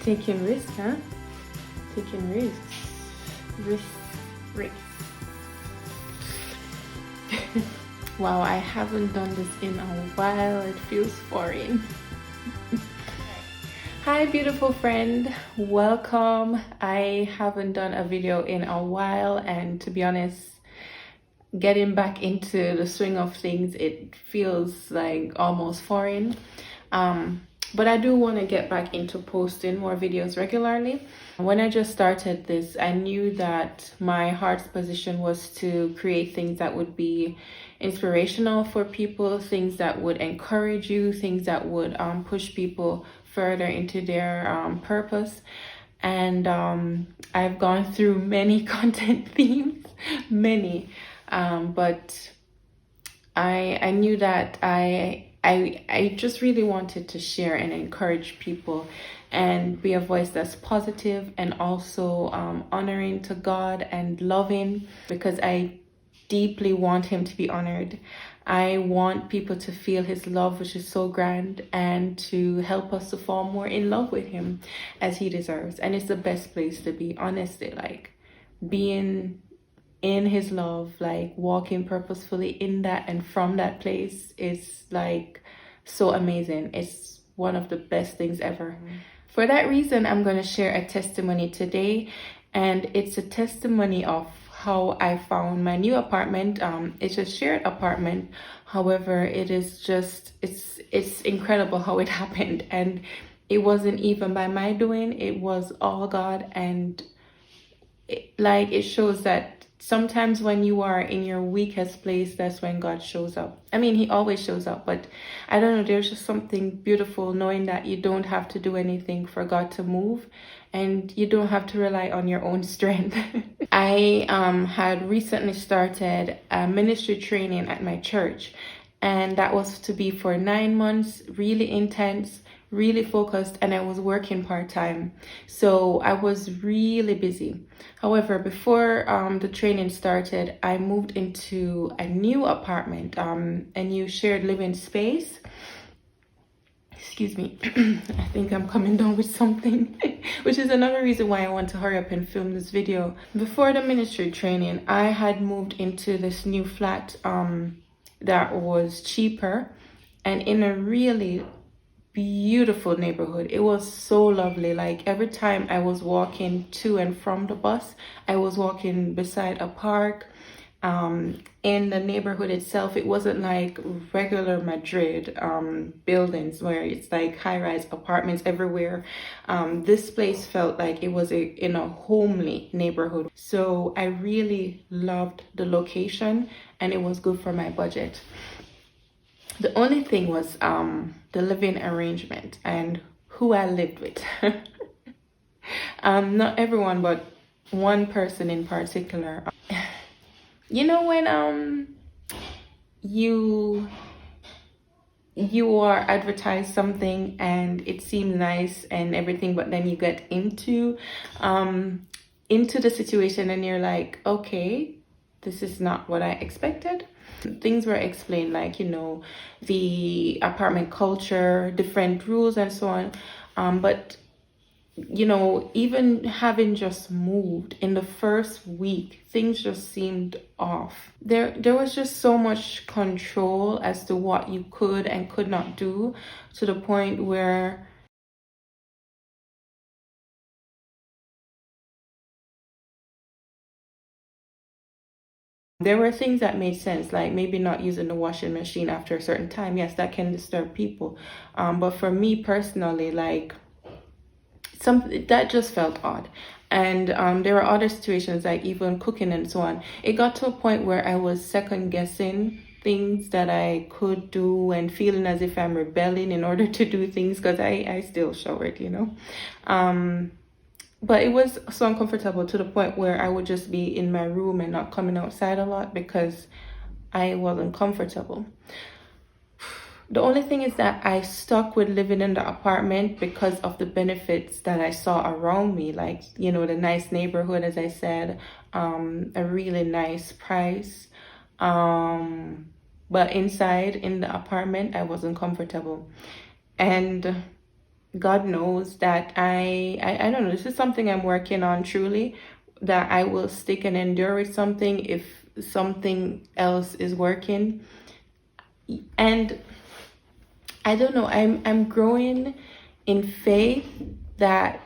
Taking risks, huh? Taking risks. Risks. Wow, I haven't done this in a while. It feels foreign. Hi, beautiful friend. Welcome. I haven't done a video in a while, and to be honest, getting back into the swing of things, it feels like almost foreign. But I do want to get back into posting more videos regularly. When I just started this, I knew that my heart's position was to create things that would be inspirational for people, things that would encourage you, things that would push people further into their purpose. And I've gone through many content themes, many, but I knew that I just really wanted to share and encourage people and be a voice that's positive and also honoring to God and loving, because I deeply want him to be honored. I want people to feel his love, which is so grand, and to help us to fall more in love with him as he deserves. And it's the best place to be, honestly, like being in his love, like walking purposefully in that and from that place is like so amazing. It's one of the best things ever. For that reason, I'm going to share a testimony today, and it's a testimony of how I found my new apartment. It's a shared apartment. However, it is just it's incredible how it happened, and it wasn't even by my doing. It was all God, and it shows that sometimes when you are in your weakest place, that's when God shows up. I mean, he always shows up, but I don't know, there's just something beautiful knowing that you don't have to do anything for God to move, and you don't have to rely on your own strength. I had recently started a ministry training at my church, and that was to be for 9 months, really intense, really focused, and I was working part-time, so I was really busy. However, before the training started, I moved into a new apartment, a new shared living space. Excuse me. I think I'm coming down with something, which is another reason why I want to hurry up and film this video. Before the ministry training, I had moved into this new flat that was cheaper and in a really beautiful neighborhood. It was so lovely. Like every time I was walking to and from the bus, I was walking beside a park. In the neighborhood itself, it wasn't like regular Madrid buildings where it's like high-rise apartments everywhere. This place felt like it was in a homely neighborhood. So I really loved the location, and it was good for my budget. The only thing was the living arrangement and who I lived with. Not everyone, but one person in particular. You know when you are advertised something and it seems nice and everything, but then you get into the situation and you're like, okay, this is not what I expected. Things were explained, like, you know, the apartment culture, different rules and so on. But you know, even having just moved in the first week, things just seemed off. There was just so much control as to what you could and could not do, to the point where there were things that made sense, like maybe not using the washing machine after a certain time. Yes, that can disturb people. But for me personally, like, that just felt odd. And there were other situations, like even cooking and so on. It got to a point where I was second guessing things that I could do and feeling as if I'm rebelling in order to do things, because I still showered, you know. But it was so uncomfortable to the point where I would just be in my room and not coming outside a lot because I wasn't comfortable. The only thing is that I stuck with living in the apartment because of the benefits that I saw around me, like, you know, the nice neighborhood, as I said, a really nice price. But inside in the apartment, I wasn't comfortable. And God knows that I don't know, this is something I'm working on truly, that I will stick and endure with something if something else is working. And I don't know, I'm growing in faith that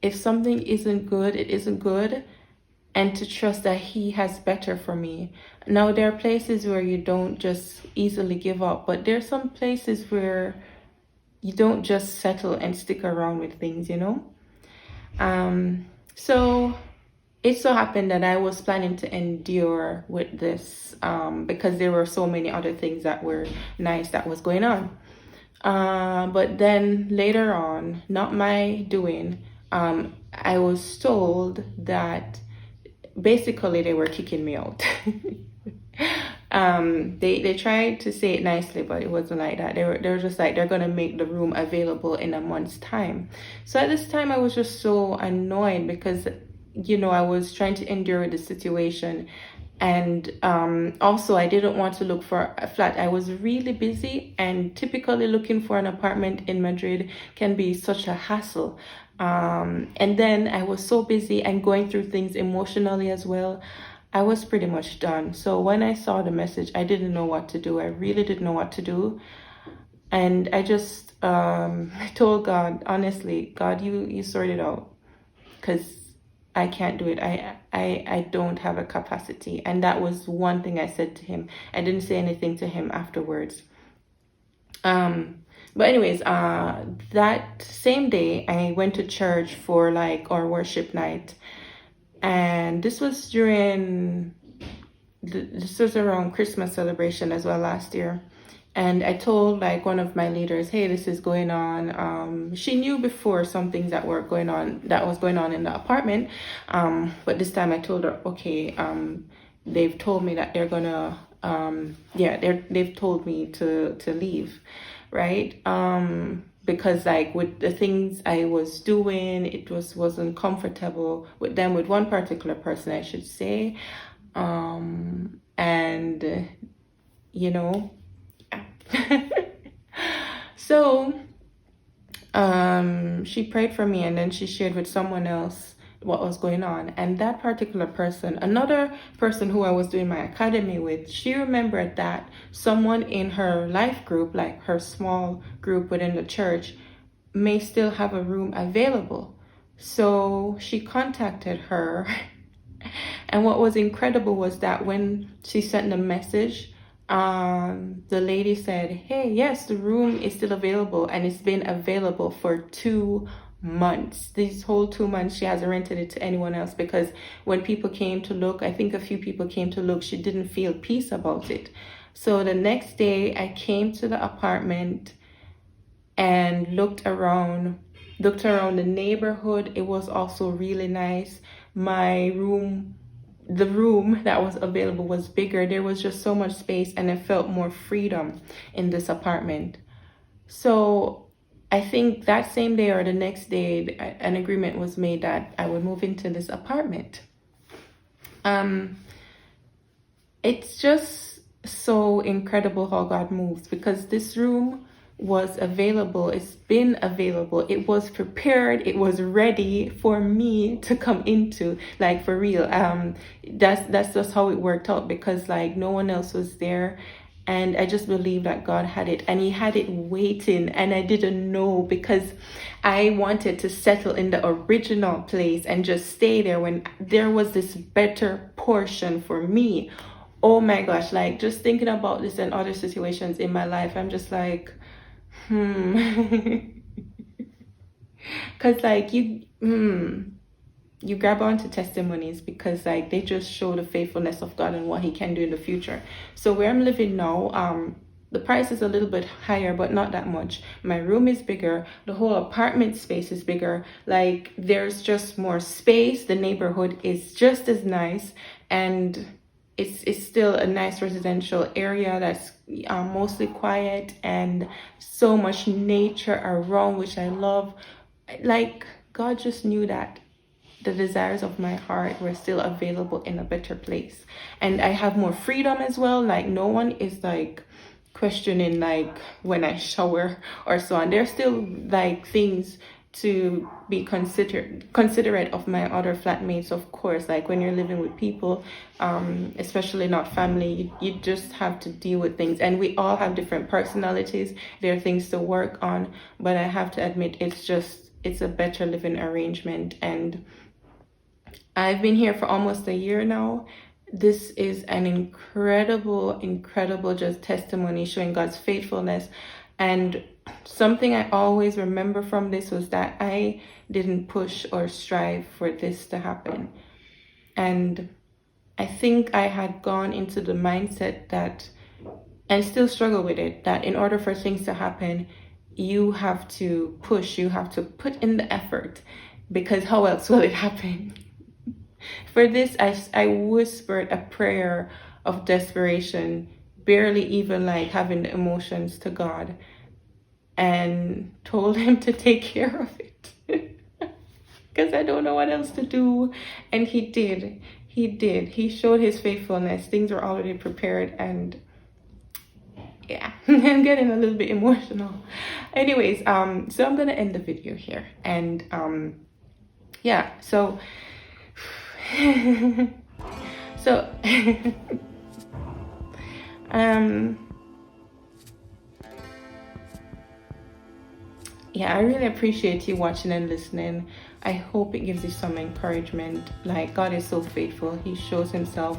if something isn't good, it isn't good, and to trust that he has better for me. Now there are places where you don't just easily give up, but there's some places where you don't just settle and stick around with things, you know? So it so happened that I was planning to endure with this because there were so many other things that were nice that was going on. But then later on, not my doing, I was told that basically they were kicking me out. They tried to say it nicely, but it wasn't like that. They were just like, they're gonna make the room available in a month's time. So at this time I was just so annoyed because, you know, I was trying to endure the situation. And also I didn't want to look for a flat. I was really busy, and typically looking for an apartment in Madrid can be such a hassle. And then I was so busy and going through things emotionally as well. I was pretty much done. So when I saw the message, I didn't know what to do. I really didn't know what to do. And I just told God, honestly, God, you sort it out, because I can't do it. I don't have a capacity. And that was one thing I said to him. I didn't say anything to him afterwards. But anyways, that same day I went to church for like our worship night. And this was this was around Christmas celebration as well last year. And I told like one of my leaders, hey, this is going on. She knew before some things that was going on in the apartment. But this time I told her, okay, they've told me that they're gonna, they've told me to leave, right? Because like with the things I was doing, it wasn't comfortable with them, with one particular person, I should say. And you know, so she prayed for me, and then she shared with someone else what was going on. And that particular person, another person who I was doing my academy with, she remembered that someone in her life group, like her small group within the church, may still have a room available. So she contacted her. And what was incredible was that when she sent the message, the lady said, hey, yes, the room is still available, and it's been available for 2 months. These whole 2 months she hasn't rented it to anyone else, because when people came to look, I think a few people came to look, she didn't feel peace about it. So the next day I came to the apartment and looked around the neighborhood. It was also really nice. The room that was available was bigger. There was just so much space, and I felt more freedom in this apartment. So I think that same day or the next day, an agreement was made that I would move into this apartment. It's just so incredible how God moves, because this room was available. It's been available. It was prepared. It was ready for me to come into, like, for real. That's just how it worked out, because like no one else was there. And I just believe that God had it, and he had it waiting, and I didn't know, because I wanted to settle in the original place and just stay there when there was this better portion for me. Oh my gosh, like just thinking about this and other situations in my life, I'm just like, because like you grab onto testimonies, because like they just show the faithfulness of God and what he can do in the future. So where I'm living now, the price is a little bit higher, but not that much. My room is bigger. The whole apartment space is bigger. Like there's just more space. The neighborhood is just as nice, and it's still a nice residential area that's mostly quiet, and so much nature around, which I love. Like God just knew that the desires of my heart were still available in a better place, and I have more freedom as well. Like no one is like questioning like when I shower or so on. There's still like things to be considerate of my other flatmates, of course. Like when you're living with people, especially not family, you just have to deal with things, and we all have different personalities. There are things to work on, but I have to admit it's a better living arrangement. And I've been here for almost a year now. This is an incredible just testimony showing God's faithfulness. And something I always remember from this was that I didn't push or strive for this to happen. And I think I had gone into the mindset that, and still struggle with it, that in order for things to happen, you have to push, you have to put in the effort, because how else will it happen? For this, I whispered a prayer of desperation, barely even like having the emotions, to God, and told him to take care of it because I don't know what else to do. And he did. He showed his faithfulness. Things were already prepared, and yeah, I'm getting a little bit emotional. Anyways, so I'm gonna end the video here, and yeah, so so yeah, I really appreciate you watching and listening. I hope it gives you some encouragement. Like, God is so faithful. He shows himself.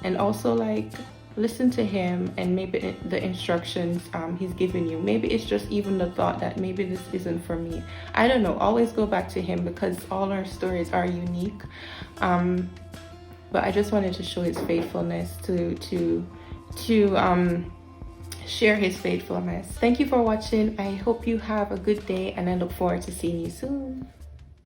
And also, like, listen to him, and maybe the instructions he's giving you. Maybe it's just even the thought that maybe this isn't for me. I don't know. Always go back to him, because all our stories are unique. But I just wanted to show his faithfulness, to share his faithfulness. Thank you for watching. I hope you have a good day, and I look forward to seeing you soon.